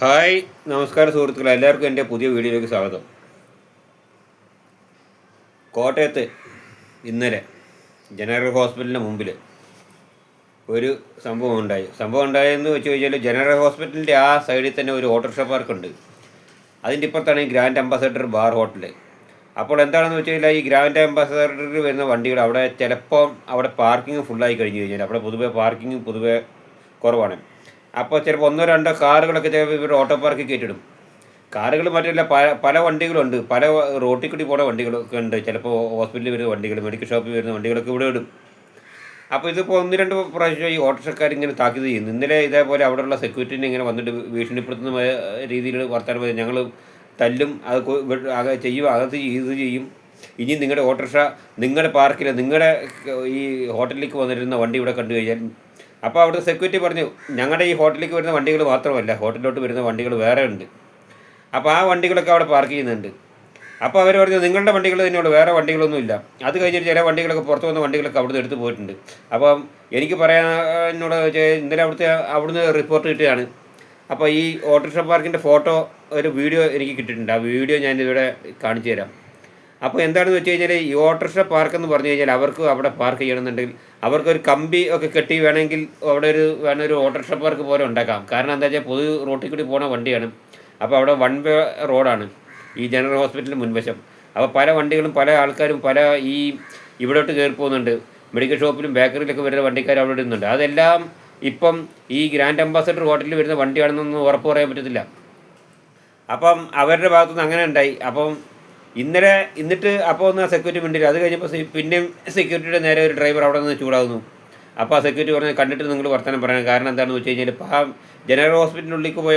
Hi, നമസ്കാരം സുഹൃത്തുക്കളെ, എല്ലാവർക്കും എൻ്റെ പുതിയ വീഡിയോയിലേക്ക് സ്വാഗതം. കോട്ടയത്ത് ഇന്നലെ ജനറൽ ഹോസ്പിറ്റലിൻ്റെ മുമ്പിൽ ഒരു സംഭവം ഉണ്ടായെന്ന് വെച്ച് കഴിഞ്ഞാൽ ജനറൽ ഹോസ്പിറ്റലിൻ്റെ ആ സൈഡിൽ തന്നെ ഒരു ഓട്ടോറിക്ഷ പാർക്കുണ്ട്. അതിൻ്റെ ഇപ്പുറത്താണ് ഈ ഗ്രാൻഡ് അംബാസഡർ ബാർ ഹോട്ടൽ. അപ്പോൾ എന്താണെന്ന് വെച്ച് കഴിഞ്ഞാൽ ഈ ഗ്രാൻഡ് അംബാസഡറിൽ വരുന്ന വണ്ടികൾ അവിടെ ചിലപ്പം അവിടെ പാർക്കിംഗ് ഫുള്ളായി കഴിഞ്ഞ് കഴിഞ്ഞാൽ അവിടെ പാർക്കിംഗ് പൊതുവെ കുറവാണ്. അപ്പോൾ ചിലപ്പോൾ ഒന്നോ രണ്ടോ കാറുകളൊക്കെ ചിലപ്പോൾ ഇവർ ഓട്ടോ പാർക്കിൽ കയറ്റിടും. കാറുകൾ മറ്റല്ല, പല വണ്ടികളുണ്ട്, പല റോട്ടിൽ കൂടി പോകുന്ന വണ്ടികളൊക്കെ ഉണ്ട്. ചിലപ്പോൾ ഹോസ്പിറ്റലിൽ വരുന്ന വണ്ടികൾ, മെഡിക്കൽ ഷോപ്പിൽ വരുന്ന വണ്ടികളൊക്കെ ഇവിടെ ഇടും. അപ്പോൾ ഇതിപ്പോൾ ഒന്ന് രണ്ട് പ്രാവശ്യം ഈ ഓട്ടോറിക്ഷക്കാർ ഇങ്ങനെ താക്കീത് ചെയ്യുന്നു. ഇന്നലെ ഇതേപോലെ അവിടെയുള്ള സെക്യൂരിറ്റിനെ ഇങ്ങനെ വന്നിട്ട് ഭീഷണിപ്പെടുത്തുന്ന രീതിയിൽ വർത്താനം പറയും. ഞങ്ങൾ തല്ലും, അത് ചെയ്യും, ഇത് ചെയ്യും. ഇനി നിങ്ങളുടെ ഓട്ടോറിക്ഷ നിങ്ങളുടെ പാർക്കിൽ നിങ്ങളുടെ ഈ ഹോട്ടലിലേക്ക് വന്നിരുന്ന വണ്ടി ഇവിടെ കണ്ടു കഴിഞ്ഞാൽ. അപ്പോൾ അവിടുത്തെ സെക്യൂരിറ്റി പറഞ്ഞു, ഞങ്ങളുടെ ഈ ഹോട്ടലിലേക്ക് വരുന്ന വണ്ടികൾ മാത്രമല്ല, ഹോട്ടലിലോട്ട് വരുന്ന വണ്ടികൾ വേറെ ഉണ്ട്. അപ്പോൾ ആ വണ്ടികളൊക്കെ അവിടെ പാർക്ക് ചെയ്യുന്നുണ്ട്. അപ്പോൾ അവർ പറഞ്ഞു, നിങ്ങളുടെ വണ്ടികൾ തന്നെയുള്ളൂ, വേറെ വണ്ടികളൊന്നുമില്ല. അത് കഴിഞ്ഞിട്ട് ചില വണ്ടികളൊക്കെ പുറത്ത് വന്ന വണ്ടികളൊക്കെ അവിടുന്ന് എടുത്ത് പോയിട്ടുണ്ട്. അപ്പം എനിക്ക് പറയാനോട് ഇന്നലെ അവിടുന്ന് റിപ്പോർട്ട് കിട്ടുകയാണ്. അപ്പോൾ ഈ ഓട്ടോറിക്ഷ പാർക്കിൻ്റെ ഫോട്ടോ ഒരു വീഡിയോ എനിക്ക് കിട്ടിയിട്ടുണ്ട്. ആ വീഡിയോ ഞാനിവിടെ കാണിച്ചു തരാം. അപ്പോൾ എന്താണെന്ന് വെച്ച് കഴിഞ്ഞാൽ ഈ ഓട്ടോറിക്ഷ പാർക്ക് എന്ന് പറഞ്ഞു കഴിഞ്ഞാൽ അവർക്ക് അവിടെ പാർക്ക് ചെയ്യണമെന്നുണ്ടെങ്കിൽ അവർക്കൊരു കമ്പി ഒക്കെ കെട്ടി വേണമെങ്കിൽ അവിടെ ഒരു ഓട്ടോറിക്ഷ പാർക്ക് പോലെ ഉണ്ടാക്കാം. കാരണം എന്താ വെച്ചാൽ പൊതു റോട്ടിൽ കൂടി പോകുന്ന വണ്ടിയാണ്. അപ്പോൾ അവിടെ വൺ വേ റോഡാണ് ഈ ജനറൽ ഹോസ്പിറ്റലിന് മുൻവശം. അപ്പോൾ പല വണ്ടികളും പല ആൾക്കാരും ഈ ഇവിടോട്ട് കയറി പോകുന്നുണ്ട്. മെഡിക്കൽ ഷോപ്പിലും ബേക്കറിയിലൊക്കെ വരുന്ന വണ്ടിക്കാർ അവിടെ ഇടുന്നുണ്ട്. അതെല്ലാം ഇപ്പം ഈ ഗ്രാൻഡ് അംബാസഡർ ഹോട്ടലിൽ വരുന്ന വണ്ടിയാണെന്നൊന്നും ഉറപ്പ് പറയാൻ പറ്റത്തില്ല. അപ്പം അവരുടെ ഭാഗത്തുനിന്ന് അങ്ങനെ ഉണ്ടായി. അപ്പം എന്നിട്ട് അപ്പോൾ ഒന്ന് ആ സെക്യൂരിറ്റി മിണ്ടില്ല. അത് കഴിഞ്ഞപ്പോൾ പിന്നെയും സെക്യൂരിറ്റിയുടെ നേരെ ഒരു ഡ്രൈവർ അവിടെ നിന്ന് ചൂടാകുന്നു. അപ്പോൾ ആ സെക്യൂരിറ്റി പറഞ്ഞ്, കണ്ടിട്ട് നിങ്ങൾ വർത്തമാനം പറയണം. കാരണം എന്താണെന്ന് വെച്ച് കഴിഞ്ഞാൽ ഇപ്പോൾ ആ ജനറൽ ഹോസ്പിറ്റലിനുള്ളിലേക്ക് പോയ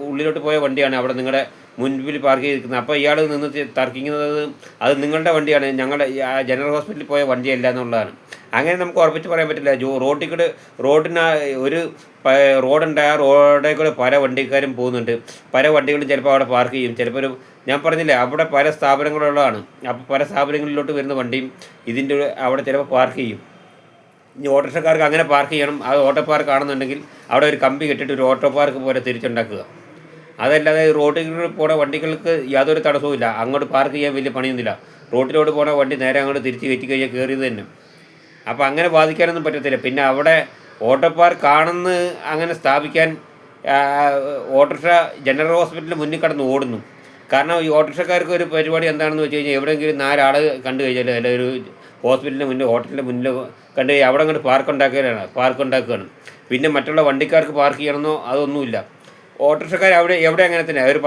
ഉള്ളിലോട്ട് പോയ വണ്ടിയാണ് അവിടെ നിങ്ങളുടെ മുൻപിൽ പാർക്ക് ചെയ്തിരിക്കുന്നത്. അപ്പോൾ ഇയാൾ നിന്ന് തർക്കിക്കുന്നത് അത് നിങ്ങളുടെ വണ്ടിയാണ്, ഞങ്ങളുടെ ആ ജനറൽ ഹോസ്പിറ്റലിൽ പോയ വണ്ടിയല്ല എന്നുള്ളതാണ്. അങ്ങനെ നമുക്ക് ഉറപ്പിച്ച് പറയാൻ പറ്റില്ല. റോഡിന് ഒരു റോഡുണ്ട്. ആ റോഡിൽ കൂടെ പല വണ്ടിക്കാരും പോകുന്നുണ്ട്. പല വണ്ടികളും ചിലപ്പോൾ അവിടെ പാർക്ക് ചെയ്യും. ചിലപ്പോൾ ഞാൻ പറഞ്ഞില്ലേ, അവിടെ പല സ്ഥാപനങ്ങളുള്ളതാണ്. അപ്പോൾ പല സ്ഥാപനങ്ങളിലോട്ട് വരുന്ന വണ്ടിയും ഇതിൻ്റെ അവിടെ ചിലപ്പോൾ പാർക്ക് ചെയ്യും. ഇനി ഓട്ടോറിക്ഷക്കാർക്ക് അങ്ങനെ പാർക്ക് ചെയ്യണം. അത് ഓട്ടോ പാർക്ക് ആണെന്നുണ്ടെങ്കിൽ അവിടെ ഒരു കമ്പി കെട്ടിയിട്ട് ഒരു ഓട്ടോ പാർക്ക് പോലെ തിരിച്ചുണ്ടാക്കുക. അതല്ലാതെ റോഡിൽ പോകുന്ന വണ്ടികൾക്ക് യാതൊരു തടസ്സവുമില്ല. അങ്ങോട്ട് പാർക്ക് ചെയ്യാൻ വലിയ പണിയൊന്നുമില്ല. റോഡിലോട്ട് പോകുന്ന വണ്ടി നേരെ അങ്ങോട്ട് തിരിച്ച് കയറ്റി കഴിഞ്ഞാൽ കയറിയത് തന്നെ. അപ്പോൾ അങ്ങനെ ബാധിക്കാനൊന്നും പറ്റത്തില്ല. പിന്നെ അവിടെ ഓട്ടോ പാർക്ക് ആണെന്ന് അങ്ങനെ സ്ഥാപിക്കാൻ ഓട്ടോറിക്ഷ ജനറൽ ഹോസ്പിറ്റലിന് മുന്നിൽ കടന്ന് ഓടുന്നു. കാരണം ഈ ഓട്ടോറിക്ഷക്കാർക്ക് ഒരു പരിപാടി എന്താണെന്ന് വെച്ച് കഴിഞ്ഞാൽ എവിടെയെങ്കിലും 4 ആൾ കണ്ടു കഴിഞ്ഞാൽ അല്ലെങ്കിൽ ഒരു ഹോസ്പിറ്റലിൻ്റെ മുന്നിൽ ഹോട്ടലിൻ്റെ മുന്നിൽ കണ്ടു കഴിഞ്ഞാൽ അവിടെ അങ്ങോട്ട് പാർക്ക് ഉണ്ടാക്കുകയാണ്. പിന്നെ മറ്റുള്ള വണ്ടിക്കാർക്ക് പാർക്ക് ചെയ്യണമെന്നോ അതൊന്നുമില്ല. ഓട്ടോറിക്ഷക്കാർ എവിടെ അങ്ങനെ തന്നെ. ഒരു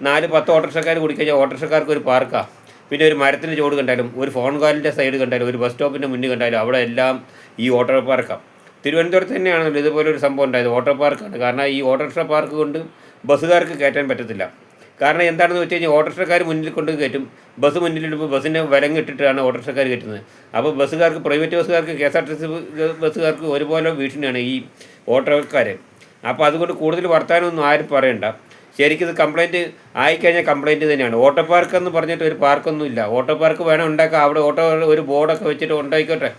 4-10 ഓട്ടോറിക്ഷക്കാർ കൂടിക്കഴിഞ്ഞാൽ ഓട്ടോറിക്ഷക്കാർക്ക് ഒരു പാർക്കാണ്. പിന്നെ ഒരു മരത്തിൻ്റെ ചോട് കണ്ടാലും, ഒരു ഫോൺ കാലിൻ്റെ സൈഡ് കണ്ടാലും, ഒരു ബസ് സ്റ്റോപ്പിൻ്റെ മുന്നിൽ കണ്ടാലും അവിടെ എല്ലാം ഈ ഓട്ടോ പാർക്കാണ്. തിരുവനന്തപുരത്ത് തന്നെയാണല്ലോ ഇതുപോലെ ഒരു സംഭവം ഉണ്ടായത്. ഓട്ടോ പാർക്കാണ്. കാരണം ഈ ഓട്ടോറിക്ഷ പാർക്ക് കൊണ്ട് ബസ്സുകാർക്ക് കയറ്റാൻ പറ്റത്തില്ല. കാരണം എന്താണെന്ന് വെച്ച് കഴിഞ്ഞാൽ ഓട്ടോറിക്ഷക്കാർ മുന്നിൽ കൊണ്ട് കയറ്റും. ബസ് മുന്നിലിടുമ്പോൾ ബസ്സിൻ്റെ വിലങ്ങിട്ടിട്ടാണ് ഓട്ടോറിക്ഷക്കാർ കയറ്റുന്നത്. അപ്പോൾ ബസ്സുകാർക്ക്, പ്രൈവറ്റ് ബസ്സുകാർക്ക്, KSRTC ബസ്സുകാർക്ക് ഒരുപോലെ ഭീഷണിയാണ് ഈ ഓട്ടോക്കാർ. അപ്പോൾ അതുകൊണ്ട് കൂടുതൽ വർത്താനമൊന്നും ആരും പറയണ്ട. ശരിക്കും ഇത് കംപ്ലയിൻറ്റ് ആയിക്കഴിഞ്ഞാൽ കംപ്ലയിൻറ്റ് തന്നെയാണ്. ഓട്ടോ പാർക്ക് എന്ന് പറഞ്ഞിട്ട് ഒരു പാർക്കൊന്നും ഇല്ല. ഓട്ടോ പാർക്ക് വേണം ഉണ്ടാക്കാം. അവിടെ ഒരു ബോർഡൊക്കെ വെച്ചിട്ട് ഉണ്ടായിക്കോട്ടെ.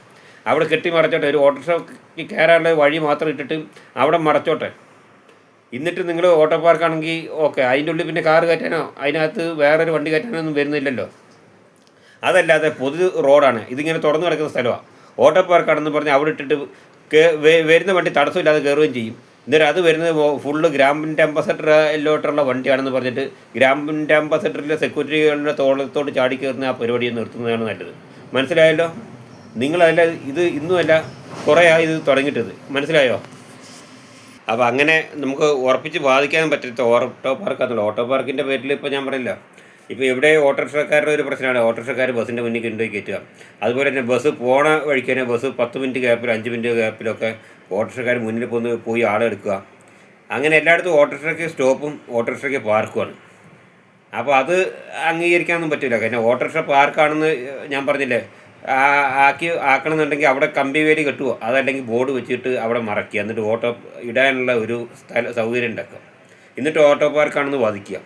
അവിടെ കെട്ടി മറച്ചോട്ടെ. ഒരു ഓട്ടോറിക്ഷയ്ക്ക് കയറാനുള്ള വഴി മാത്രം ഇട്ടിട്ട് അവിടെ മറച്ചോട്ടെ. എന്നിട്ട് നിങ്ങൾ ഓട്ടോ പാർക്കാണെങ്കിൽ ഓക്കെ, അതിൻ്റെ ഉള്ളിൽ പിന്നെ കാറ് കയറ്റാനോ അതിനകത്ത് വേറൊരു വണ്ടി കയറ്റാനോ ഒന്നും വരുന്നില്ലല്ലോ. അതല്ലാതെ പൊതു റോഡാണ്, ഇതിങ്ങനെ തുറന്നു കിടക്കുന്ന സ്ഥലമാണ്. ഓട്ടോ പാർക്കാണെന്ന് പറഞ്ഞാൽ അവിടെ ഇട്ടിട്ട് വരുന്ന വണ്ടി തടസ്സമില്ലാതെ കയറുകയും ചെയ്യും. എന്നിട്ട് അത് വരുന്നത് ഫുള്ള് ഗ്രാൻഡ് അംബാസഡറിലോട്ടുള്ള വണ്ടിയാണെന്ന് പറഞ്ഞിട്ട് ഗ്രാൻഡ് അംബാസഡറിലെ സെക്യൂരിറ്റികളുടെ തോളത്തോട് ചാടി കയറുന്ന ആ പരിപാടിയെ നിർത്തുന്നതാണ് നല്ലത്. മനസ്സിലായല്ലോ? നിങ്ങളല്ല ഇത് ഇന്നുമല്ല, കുറേ ആയി ഇത് തുടങ്ങിയിട്ടത്. മനസ്സിലായോ? അപ്പോൾ അങ്ങനെ നമുക്ക് ഉറപ്പിച്ച് ബാധിക്കാൻ പറ്റത്ത ഓട്ടോ പാർക്കാണെന്നുള്ളൂ. ഓട്ടോ പാർക്കിൻ്റെ പേരിൽ ഇപ്പോൾ ഞാൻ പറയില്ല, ഇപ്പോൾ എവിടെ ഓട്ടോറിക്ഷക്കാരുടെ ഒരു പ്രശ്നമാണ്. ഓട്ടോറിക്ഷക്കാർ ബസ്സിൻ്റെ മുന്നിൽ കൊണ്ടുപോയി കയറ്റുക. അതുപോലെ തന്നെ ബസ് പോണ വഴിക്ക് തന്നെ ബസ് 10 മിനിറ്റ് ഗ്യാപ്പിൽ 5 മിനിറ്റ് ഗ്യാപ്പിലൊക്കെ ഓട്ടോറിക്ഷക്കാർ മുന്നിൽ പോയി ആളെടുക്കുക. അങ്ങനെ എല്ലായിടത്തും ഓട്ടോറിക്ഷയ്ക്ക് സ്റ്റോപ്പും ഓട്ടോറിക്ഷയ്ക്ക് പാർക്കുമാണ്. അപ്പോൾ അത് അംഗീകരിക്കാനൊന്നും പറ്റില്ല. കാരണം ഓട്ടോറിക്ഷ പാർക്കാണെന്ന് ഞാൻ പറഞ്ഞില്ലേ, ആക്കണമെന്നുണ്ടെങ്കിൽ അവിടെ കമ്പി വേലി കെട്ടുക, അതല്ലെങ്കിൽ ബോർഡ് വെച്ചിട്ട് അവിടെ മറയ്ക്കുക. എന്നിട്ട് ഓട്ടോ ഇടാനുള്ള ഒരു സൗകര്യം ഉണ്ടാക്കുക. എന്നിട്ട് ഓട്ടോ പാർക്കാണെന്ന് വാദിക്കുക.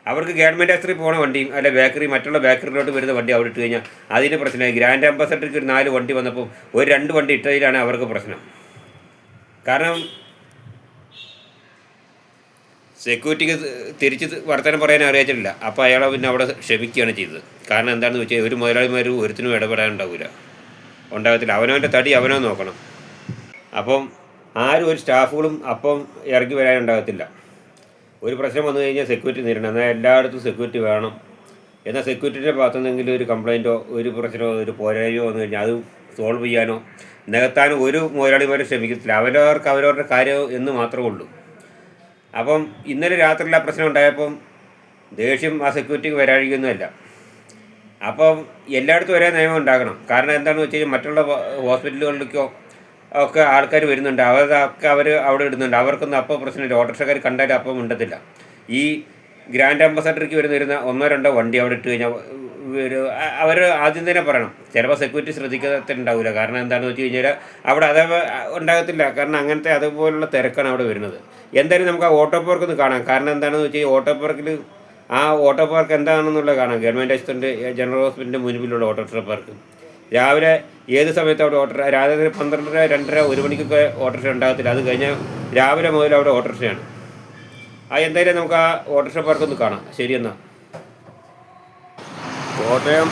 അവർക്ക് ഗവൺമെൻറ് ആശുപത്രി പോണ വണ്ടിയും അല്ലെ മറ്റുള്ള ബേക്കറിയിലോട്ട് വരുന്ന വണ്ടി അവിടെ ഇട്ട് കഴിഞ്ഞാൽ അതിന് പ്രശ്നമായി. ഗ്രാൻഡ് അംബാസഡർക്ക് ഒരു 4 വണ്ടി വന്നപ്പോൾ ഒരു 2 വണ്ടി ഇട്ടതിലാണ് അവർക്ക് പ്രശ്നം. കാരണം സെക്യൂരിറ്റിക്ക് തിരിച്ച് വർത്തമാനം പറയാൻ അറിയാച്ചിട്ടില്ല. അപ്പോൾ അയാളെ പിന്നെ അവിടെ ക്ഷമിക്കുകയാണ് ചെയ്തത്. കാരണം എന്താണെന്ന് വെച്ചാൽ ഒരു മുതലാളിമാരും ഒരുത്തിനും ഇടപെടാനുണ്ടാവില്ല, ഉണ്ടാകത്തില്ല. അവനവൻ്റെ തടി അവനോ നോക്കണം. അപ്പം ആരും ഒരു സ്റ്റാഫുകളും അപ്പം ഇറങ്ങി വരാനുണ്ടാകത്തില്ല. ഒരു പ്രശ്നം വന്നു കഴിഞ്ഞാൽ സെക്യൂരിറ്റി നേരിടണം. എന്നാൽ എല്ലായിടത്തും സെക്യൂരിറ്റി വേണം. എന്നാൽ സെക്യൂരിറ്റിയുടെ ഭാഗത്തുനിന്നെങ്കിലും ഒരു കംപ്ലയിൻറ്റോ ഒരു പ്രശ്നമോ ഒരു പോരായ്മയോ വന്നു കഴിഞ്ഞാൽ അത് സോൾവ് ചെയ്യാനോ നികത്താനോ ഒരു മുതലാളിമാരും ശ്രമിക്കത്തില്ല. അവരവരുടെ കാര്യം എന്ന് മാത്രമേ ഉള്ളൂ. അപ്പം ഇന്നലെ രാത്രിയിൽ ആ പ്രശ്നം ഉണ്ടായപ്പം ദേഷ്യം ആ സെക്യൂരിറ്റിക്ക് വരാഴിക്കൊന്നുമല്ല. അപ്പം എല്ലായിടത്തും ഒരേ നിയമം ഉണ്ടാകണം. കാരണം എന്താണെന്ന് വെച്ച് കഴിഞ്ഞാൽ മറ്റുള്ള ഹോസ്പിറ്റലുകളിലേക്കോ ഒക്കെ ആൾക്കാർ വരുന്നുണ്ട്, അതൊക്കെ അവർ അവിടെ ഇടുന്നുണ്ട്. അവർക്കൊന്നും അപ്പോൾ പ്രശ്നമില്ല. ഓട്ടോറിക്ഷക്കാർ കണ്ടാലും അപ്പം മിണ്ടത്തില്ല. ഈ ഗ്രാൻഡ് അംബാസഡർക്ക് വരുന്ന ഒന്നോ രണ്ടോ വണ്ടി അവിടെ ഇട്ട് കഴിഞ്ഞാൽ അവർ ആദ്യം തന്നെ പറയണം. ചിലപ്പോൾ സെക്യൂരിറ്റി ശ്രദ്ധിക്കത്തുണ്ടാവില്ല. കാരണം എന്താണെന്ന് വെച്ച് കഴിഞ്ഞാൽ അവിടെ അത് ഉണ്ടാകത്തില്ല. കാരണം അങ്ങനത്തെ അതുപോലുള്ള തിരക്കാണ് അവിടെ വരുന്നത്. എന്തായാലും നമുക്ക് ആ ഓട്ടോ പാർക്ക് ഒന്ന് കാണാം. കാരണം എന്താണെന്ന് വെച്ച് കഴിഞ്ഞാൽ ഓട്ടോ പാർക്കിൽ ആ ഓട്ടോ പാർക്ക് എന്താണെന്നുള്ളത് കാണാം. ഗവൺമെൻറ് ആശുപത്രിൻ്റെ ജനറൽ ഹോസ്പിറ്റലിൻ്റെ മുൻപിലുള്ള ഓട്ടോറിക്ഷ പാർക്ക്. രാവിലെ ഏത് സമയത്ത് അവിടെ രാവിലെ 12:30, 2:30, 1 മണിക്കൊക്കെ ഓട്ടോറിക്ഷ ഉണ്ടാകത്തില്ല. അത് കഴിഞ്ഞാൽ രാവിലെ മുതൽ അവിടെ ഓട്ടോറിക്ഷയാണ്. എന്തായാലും നമുക്ക് ആ ഓട്ടോറിക്ഷ പാർക്ക് ഒന്ന് കാണാം. ശരിയെന്നാൽ കോട്ടയം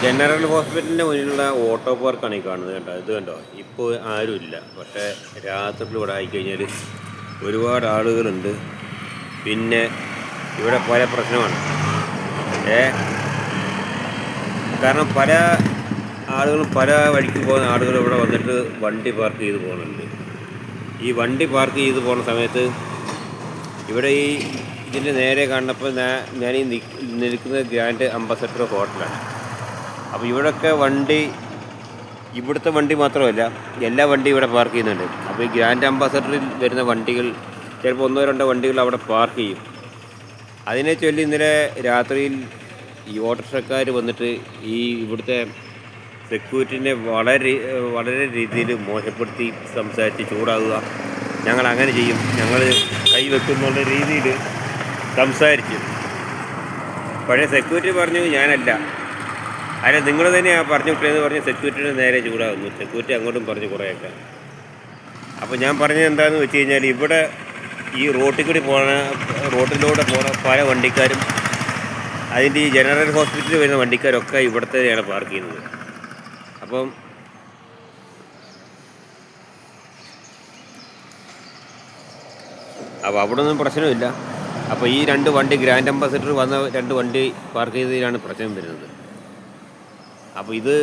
ജനറൽ ഹോസ്പിറ്റലിൻ്റെ മുന്നിലുള്ള ഓട്ടോ പാർക്കാണ് ഈ കാണുന്നത്. കേട്ടോ, ഇത് കണ്ടോ, ഇപ്പോൾ ആരുമില്ല. പക്ഷേ രാത്രിയിൽ ഇവിടെ ആയിക്കഴിഞ്ഞാൽ ഒരുപാട് ആളുകളുണ്ട്. പിന്നെ ഇവിടെ പല പ്രശ്നമാണ്. കാരണം പല ആളുകളും പല വഴിക്ക് പോകുന്ന ആളുകൾ ഇവിടെ വന്നിട്ട് വണ്ടി പാർക്ക് ചെയ്ത് പോകുന്നുണ്ട്. ഈ വണ്ടി പാർക്ക് ചെയ്ത് പോകുന്ന സമയത്ത് ഇവിടെ ഇതിൻ്റെ നേരെ കാണുന്നപ്പോൾ ഞാൻ ഈ നിൽക്കുന്നത് ഗ്രാൻഡ് അംബാസഡർ ഹോട്ടലാണ്. അപ്പോൾ ഇവിടെയൊക്കെ ഇവിടുത്തെ വണ്ടി മാത്രമല്ല, എല്ലാ വണ്ടിയും ഇവിടെ പാർക്ക് ചെയ്യുന്നുണ്ട്. അപ്പോൾ ഈ ഗ്രാൻഡ് അംബാസഡറിൽ വരുന്ന വണ്ടികൾ ചിലപ്പോൾ 1-2 വണ്ടികൾ അവിടെ പാർക്ക് ചെയ്യും. അതിനെ ചൊല്ലി ഇന്നലെ രാത്രിയിൽ ഈ ഓട്ടോറിക്ഷക്കാർ വന്നിട്ട് ഈ ഇവിടുത്തെ സെക്യൂരിറ്റിനെ വളരെ രീതിയിൽ മോശപ്പെടുത്തി സംസാരിച്ച് ചൂടാകുക. ഞങ്ങൾ അങ്ങനെ ചെയ്യും, ഞങ്ങൾ കൈവെക്കുന്നുള്ള രീതിയിൽ സംസാരിച്ചു. പഴയ സെക്യൂരിറ്റി പറഞ്ഞു ഞാനല്ല, അല്ല നിങ്ങൾ തന്നെയാണ് പറഞ്ഞു വിട്ടതെന്ന് പറഞ്ഞ് സെക്യൂരിറ്റിയുടെ നേരെ ചൂടാകുന്നു. സെക്യൂരിറ്റി അങ്ങോട്ടും പറഞ്ഞു കുറേയൊക്കെ. അപ്പോൾ ഞാൻ പറഞ്ഞത് എന്താണെന്ന് വെച്ച് കഴിഞ്ഞാൽ ഇവിടെ ഈ റോട്ടിലൂടെ പോണ പല വണ്ടിക്കാരും അതിൻ്റെ ഈ ജനറൽ ഹോസ്പിറ്റലിൽ വരുന്ന വണ്ടിക്കാരൊക്കെ ഇവിടുത്തെയാണ് പാർക്ക് ചെയ്യുന്നത്. അപ്പം അവിടെ ഒന്നും പ്രശ്നമില്ല. അപ്പോൾ ഈ 2 വണ്ടി ഗ്രാൻഡ് അംബാസഡർ വന്ന 2 വണ്ടി പാർക്ക് ചെയ്തതിലാണ് പ്രശ്നം വരുന്നത്. അപ്പോൾ ഇത്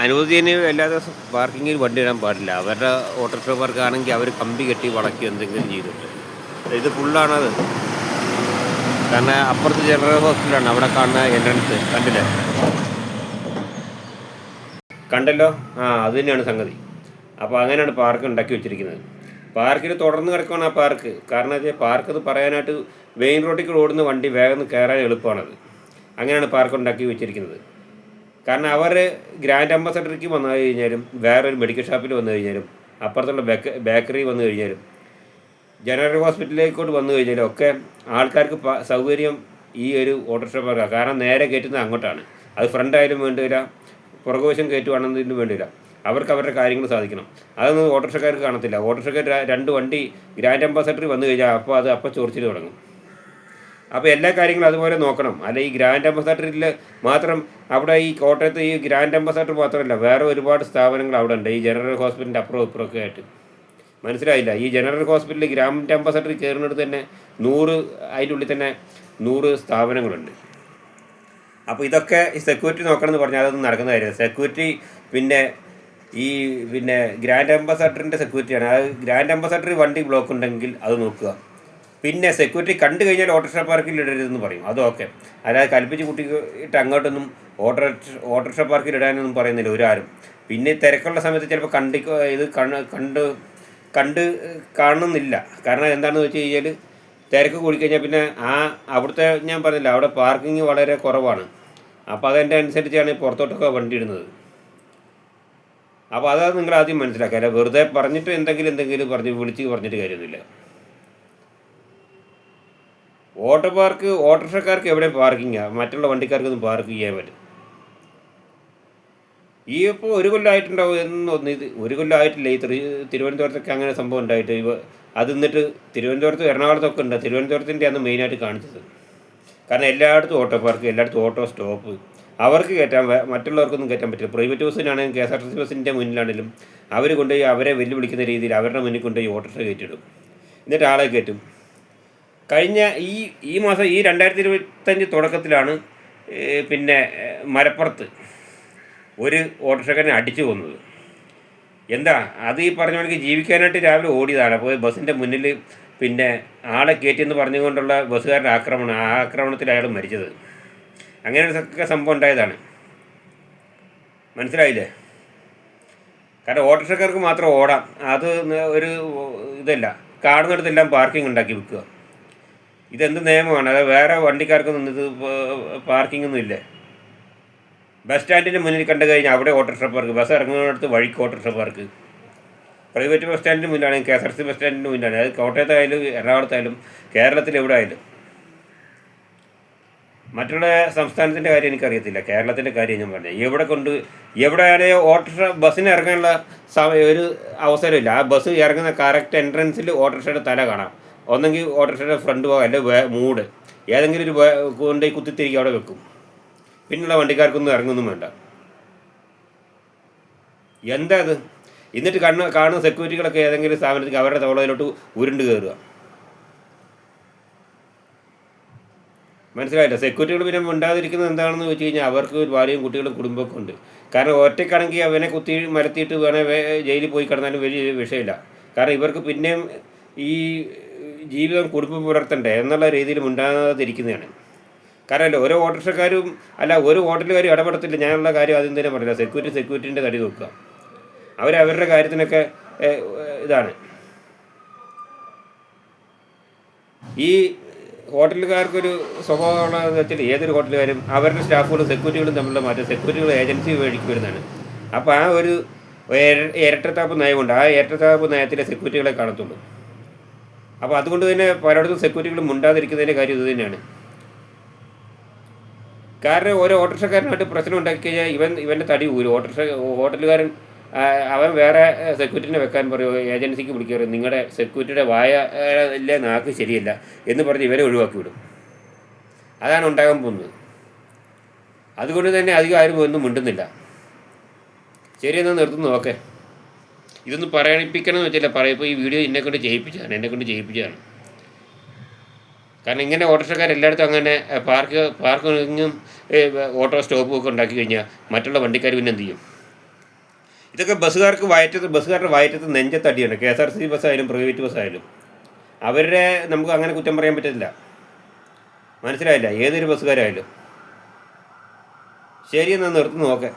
അനുവദനീയം അല്ലാതെ പാർക്കിങ്ങിൽ വണ്ടി ഇടാൻ പാടില്ല. അവരുടെ ഓട്ടോറിക്ഷ പാർക്കാണെങ്കിൽ അവർ കമ്പി കെട്ടി വളക്കി എന്തെങ്കിലും ചെയ്തിട്ട് ഇത് ഫുള്ളാണത്. കാരണം അപ്പുറത്ത് ജനറൽ ഹോസ്പിറ്റലാണ്, അവിടെ കാണുന്ന എൻട്രൻസ് കണ്ടല്ലോ. അത് തന്നെയാണ് സംഗതി. അപ്പോൾ അങ്ങനെയാണ് പാർക്ക് ഉണ്ടാക്കി വെച്ചിരിക്കുന്നത്. പാർക്കിൽ തുടർന്ന് കിടക്കുകയാണ് ആ പാർക്ക്. കാരണം അത് പാർക്ക് എന്ന് പറയാനായിട്ട് മെയിൻ റോഡിലേക്ക് ഓടുന്ന വണ്ടി വേഗം കയറാൻ എളുപ്പമാണത്. അങ്ങനെയാണ് പാർക്ക് ഉണ്ടാക്കി വെച്ചിരിക്കുന്നത്. കാരണം അവർ ഗ്രാൻഡ് അംബാസഡർക്ക് വന്നു കഴിഞ്ഞാലും വേറൊരു മെഡിക്കൽ ഷോപ്പിൽ വന്നു കഴിഞ്ഞാലും അപ്പുറത്തുള്ള ബേക്കറി വന്നു കഴിഞ്ഞാലും ജനറൽ ഹോസ്പിറ്റലിലേക്കോട്ട് വന്നു കഴിഞ്ഞാലും ഒക്കെ ആൾക്കാർക്ക് സൗകര്യം ഈ ഒരു ഓട്ടോറിക്ഷ പാർക്കാണ്. കാരണം നേരെ കയറ്റുന്നത് അങ്ങോട്ടാണ്. അത് ഫ്രണ്ട് ആയാലും വേണ്ടില്ല, പുറകുവശം കയറ്റുവാണെന്നതിനും വേണ്ടില്ല. അവർക്ക് അവരുടെ കാര്യങ്ങൾ സാധിക്കണം. അതൊന്നും ഓട്ടോറിക്ഷക്കാർക്ക് കാണത്തില്ല. ഓട്ടോറിക്ഷക്കാർ 2 വണ്ടി ഗ്രാൻഡ് അംബാസഡറിൽ വന്നു കഴിഞ്ഞാൽ അപ്പോൾ ചൊറിച്ചിൽ തുടങ്ങും. അപ്പോൾ എല്ലാ കാര്യങ്ങളും അതുപോലെ നോക്കണം. അല്ല ഈ ഗ്രാൻഡ് അംബാസഡറിൽ മാത്രം അവിടെ ഈ കോട്ടയത്ത് ഈ ഗ്രാൻഡ് അംബാസഡർ മാത്രമല്ല, വേറെ ഒരുപാട് സ്ഥാപനങ്ങൾ അവിടെ ഉണ്ട്. ഈ ജനറൽ ഹോസ്പിറ്റലിൻ്റെ അപ്പുറം ഇപ്പുറമൊക്കെ ആയിട്ട്. മനസ്സിലായില്ല? ഈ ജനറൽ ഹോസ്പിറ്റലിൽ ഗ്രാൻഡ് അംബാസഡറിൽ കയറുന്നിടത്ത് തന്നെ 100 അതിൻ്റെ ഉള്ളിൽ തന്നെ 100 സ്ഥാപനങ്ങളുണ്ട്. അപ്പോൾ ഇതൊക്കെ ഈ സെക്യൂരിറ്റി നോക്കണമെന്ന് പറഞ്ഞാൽ അതൊന്നും നടക്കുന്ന കാര്യമില്ല. സെക്യൂരിറ്റി പിന്നെ ഗ്രാൻഡ് അംബാസഡറിൻ്റെ സെക്യൂരിറ്റിയാണ്. അത് ഗ്രാൻഡ് അംബാസഡറിൽ വണ്ടി ബ്ലോക്ക് ഉണ്ടെങ്കിൽ അത് നോക്കുക. പിന്നെ സെക്യൂരിറ്റി കണ്ടു കഴിഞ്ഞാൽ ഓട്ടോറിക്ഷ പാർക്കിൽ ഇടരുതെന്ന് പറയും. അതൊക്കെ അല്ലാതെ കൽപ്പിച്ച് കുട്ടിയിട്ട് അങ്ങോട്ടൊന്നും ഓട്ടോറിക്ഷ പാർക്കിൽ ഇടാനൊന്നും പറയുന്നില്ല ഒരാരും. പിന്നെ തിരക്കുള്ള സമയത്ത് ചിലപ്പോൾ കണ്ട് കാണുന്നില്ല. കാരണം എന്താണെന്ന് വെച്ച് കഴിഞ്ഞാൽ തിരക്ക് കൂടിക്കഴിഞ്ഞാൽ പിന്നെ അവിടുത്തെ ഞാൻ പറഞ്ഞില്ല, അവിടെ പാർക്കിങ് വളരെ കുറവാണ്. അപ്പോൾ അതിൻ്റെ അനുസരിച്ചാണ് പുറത്തോട്ടൊക്കെ വണ്ടി ഇടുന്നത്. അപ്പോൾ അതാണ് നിങ്ങൾ ആദ്യം മനസ്സിലാക്കുക. അല്ല വെറുതെ പറഞ്ഞിട്ട് എന്തെങ്കിലും വിളിച്ച് പറഞ്ഞിട്ട് കാര്യമൊന്നുമില്ല. ഓട്ടോറിക്ഷക്കാർക്ക് എവിടെ പാർക്കിങ്ങാണ്, മറ്റുള്ള വണ്ടിക്കാർക്കൊന്നും പാർക്ക് ചെയ്യാൻ പറ്റും. ഇപ്പോൾ 1 കൊല്ലമായിട്ടുണ്ടാവും എന്നൊന്ന്. ഇത് 1 കൊല്ലമായിട്ടില്ല ഈ തിരുവനന്തപുരത്തൊക്കെ അങ്ങനെ സംഭവം ഉണ്ടായിട്ട്. അത് എന്നിട്ട് തിരുവനന്തപുരത്ത് എറണാകുളത്തൊക്കെ ഉണ്ട്. തിരുവനന്തപുരത്തിൻ്റെ അന്ന് മെയിനായിട്ട് കാണിച്ചത്. കാരണം എല്ലായിടത്തും ഓട്ടോ പാർക്ക്, എല്ലായിടത്തും ഓട്ടോ സ്റ്റോപ്പ്. അവർക്ക് കയറ്റാൻ, മറ്റുള്ളവർക്കൊന്നും കയറ്റാൻ പറ്റില്ല. പ്രൈവറ്റ് ബസ്സിനാണെങ്കിലും KSRTC ബസ്സിൻ്റെ മുന്നിലാണെങ്കിലും അവർ കൊണ്ടുപോയി അവരെ വെല്ലുവിളിക്കുന്ന രീതിയിൽ അവരുടെ മുന്നിൽ കൊണ്ടുപോയി ഓട്ടോറിക്ഷ കയറ്റിയിടും. എന്നിട്ട് ആളെ കയറ്റും. കഴിഞ്ഞ ഈ മാസം 2025 തുടക്കത്തിലാണ് പിന്നെ മലപ്പുറത്ത് ഒരു ഓട്ടോറിക്ഷക്കാരനെ അടിച്ചു കൊന്നത്. എന്താ അത്? ഈ പറഞ്ഞ മണിക്ക് ജീവിക്കാനായിട്ട് രാവിലെ ഓടിയതാണ്. അപ്പോൾ ബസ്സിൻ്റെ മുന്നിൽ പിന്നെ ആളെ കയറ്റിയെന്ന് പറഞ്ഞുകൊണ്ടുള്ള ബസ്സുകാരുടെ ആക്രമണം, ആ ആക്രമണത്തിൽ അയാൾ മരിച്ചത്. അങ്ങനെ ഒക്കെ സംഭവം ഉണ്ടായതാണ്. മനസ്സിലായില്ലേ? കാരണം ഓട്ടോറിക്ഷക്കാർക്ക് മാത്രം ഓടാം, അത് ഒരു ഇതല്ല. കാണുന്നിടത്തെല്ലാം പാർക്കിംഗ് ഉണ്ടാക്കി വെക്കുക. ഇതെന്ത് നിയമമാണ്? അത് വേറെ വണ്ടിക്കാർക്കൊന്നും ഇത് പാർക്കിംഗ് ഒന്നും ഇല്ലേ? ബസ് സ്റ്റാൻഡിൻ്റെ മുന്നിൽ കണ്ടു കഴിഞ്ഞാൽ അവിടെ ഓട്ടോറിക്ഷ പാർക്ക്, ബസ് ഇറങ്ങുന്നിടത്ത് വഴിക്ക് ഓട്ടോറിക്ഷ പാർക്ക്. പ്രൈവറ്റ് ബസ് സ്റ്റാൻഡിന് മുന്നിലാണ്, KSRTC ബസ് സ്റ്റാൻഡിന് മുന്നിലാണ്. അത് കോട്ടയത്തായാലും എറണാകുളത്തായാലും കേരളത്തിൽ എവിടെ ആയാലും. മറ്റുള്ള സംസ്ഥാനത്തിൻ്റെ കാര്യം എനിക്കറിയത്തില്ല, കേരളത്തിൻ്റെ കാര്യം ഞാൻ പറഞ്ഞത്. എവിടെയാണെങ്കിലും ഓട്ടോറിക്ഷ ബസ്സിന് ഇറങ്ങാനുള്ള ഒരു അവസരമില്ല. ആ ബസ് ഇറങ്ങുന്ന കറക്റ്റ് എൻട്രൻസിൽ ഓട്ടോറിക്ഷയുടെ തല കാണാം. ഒന്നെങ്കിൽ ഓട്ടോറിക്ഷയുടെ ഫ്രണ്ട് ഭാഗം, അല്ലെങ്കിൽ മൂട് ഏതെങ്കിലും ഒരു കൊണ്ടുപോയി കുത്തിത്തിരിക്കുക അവിടെ വെക്കും. പിന്നുള്ള വണ്ടിക്കാർക്കൊന്നും ഇറങ്ങൊന്നും വേണ്ട. എന്താ അത്? എന്നിട്ട് കാണുന്ന സെക്യൂരിറ്റികളൊക്കെ ഏതെങ്കിലും സ്ഥാപനത്തിൽ അവരുടെ തോളയിലോട്ട് ഉരുണ്ട് കയറുക. മനസ്സിലായില്ല? സെക്യൂരിറ്റികൾ പിന്നെ മിണ്ടാതിരിക്കുന്നത് എന്താണെന്ന് വെച്ച് കഴിഞ്ഞാൽ അവർക്ക് ഒരു ഭാര്യയും കുട്ടികളും കുടുംബമൊക്കെ ഉണ്ട്. കാരണം ഒറ്റയ്ക്കാണെങ്കിൽ അവനെ കുത്തി മരത്തിയിട്ട് വേണേൽ ജയിലിൽ പോയി കിടന്നാലും വലിയ വിഷയമില്ല. കാരണം ഇവർക്ക് പിന്നെയും ഈ ജീവിതം കുടുംബം പുലർത്തണ്ടേ എന്നുള്ള രീതിയിൽ മിണ്ടാതിരിക്കുന്നതാണ്. കാരണം ഓരോ ഓട്ടോറിക്ഷക്കാരും ഒരു ഹോട്ടലുകാരും ഇടപെടത്തില്ല. ഞാനുള്ള കാര്യം ആദ്യം തന്നെ പറയില്ല. സെക്യൂരിറ്റിൻ്റെ തടി നോക്കുക. അവരവരുടെ കാര്യത്തിനൊക്കെ ഇതാണ്. ഈ ഹോട്ടലുകാർക്കൊരു സ്വഭാവമാണെന്ന് വെച്ചാൽ ഏതൊരു ഹോട്ടലുകാരും അവരുടെ സ്റ്റാഫുകളും സെക്യൂരിറ്റികളും തമ്മിലുള്ള മാറ്റം, സെക്യൂരിറ്റികൾ ഏജൻസി വഴിക്ക് വരുന്നതാണ്. അപ്പോൾ ആ ഒരു ഇരട്ടത്താപ്പ് നയമുണ്ട്. ആ ഇരട്ടത്താപ്പ് നയത്തിലെ സെക്യൂരിറ്റികളെ കാണത്തുള്ളൂ. അപ്പോൾ അതുകൊണ്ട് തന്നെ പലയിടത്തും സെക്യൂരിറ്റികൾ മുണ്ടാതിരിക്കുന്നതിൻ്റെ കാര്യം ഇത് തന്നെയാണ്. കാരണം ഓരോ ഓട്ടോറിക്ഷക്കാരനായിട്ട് പ്രശ്നം ഉണ്ടാക്കി കഴിഞ്ഞാൽ ഇവൻ്റെ തടി ഊരും. ഹോട്ടലുകാരൻ അവൻ വേറെ സെക്യൂരിറ്റിനെ വെക്കാൻ പറയുമോ, ഏജൻസിക്ക് വിളിക്കുക, നിങ്ങളുടെ സെക്യൂരിറ്റിയുടെ വായയിലെ നാക്ക് ശരിയല്ല എന്ന് പറഞ്ഞ് ഇവരെ ഒഴിവാക്കി വിടും. അതാണ് ഉണ്ടാകാൻ പോകുന്നത്. അതുകൊണ്ട് തന്നെ അധികം ആരും ഒന്നും മിണ്ടുന്നില്ല. ശരിയെന്നാൽ നിർത്തുന്നു. ഓക്കെ, ഇതൊന്ന് പറയിപ്പിക്കണമെന്ന് വെച്ചില്ല, ഇപ്പോൾ ഈ വീഡിയോ എന്നെക്കൊണ്ട് ചെയ്യിപ്പിച്ചതാണ്. കാരണം ഇങ്ങനെ ഓട്ടോറിക്ഷക്കാർ എല്ലായിടത്തും അങ്ങനെ പാർക്കിങ്ങും ഓട്ടോ സ്റ്റോപ്പും ഒക്കെ ഉണ്ടാക്കി കഴിഞ്ഞാൽ മറ്റുള്ള വണ്ടിക്കാർ പിന്നെ എന്ത് ചെയ്യും? ഇതൊക്കെ ബസ്സുകാരുടെ വയറ്റത്ത് നെഞ്ചത്തടിയാണ്. KSRTC ബസ്സായാലും പ്രൈവറ്റ് ബസ്സായാലും അവരുടെ നമുക്ക് അങ്ങനെ കുറ്റം പറയാൻ പറ്റില്ല. മനസ്സിലായില്ല? ഏതൊരു ബസ്സുകാരായാലും. ശരിയെന്നാൽ നിർത്തുന്നു. ഓക്കെ.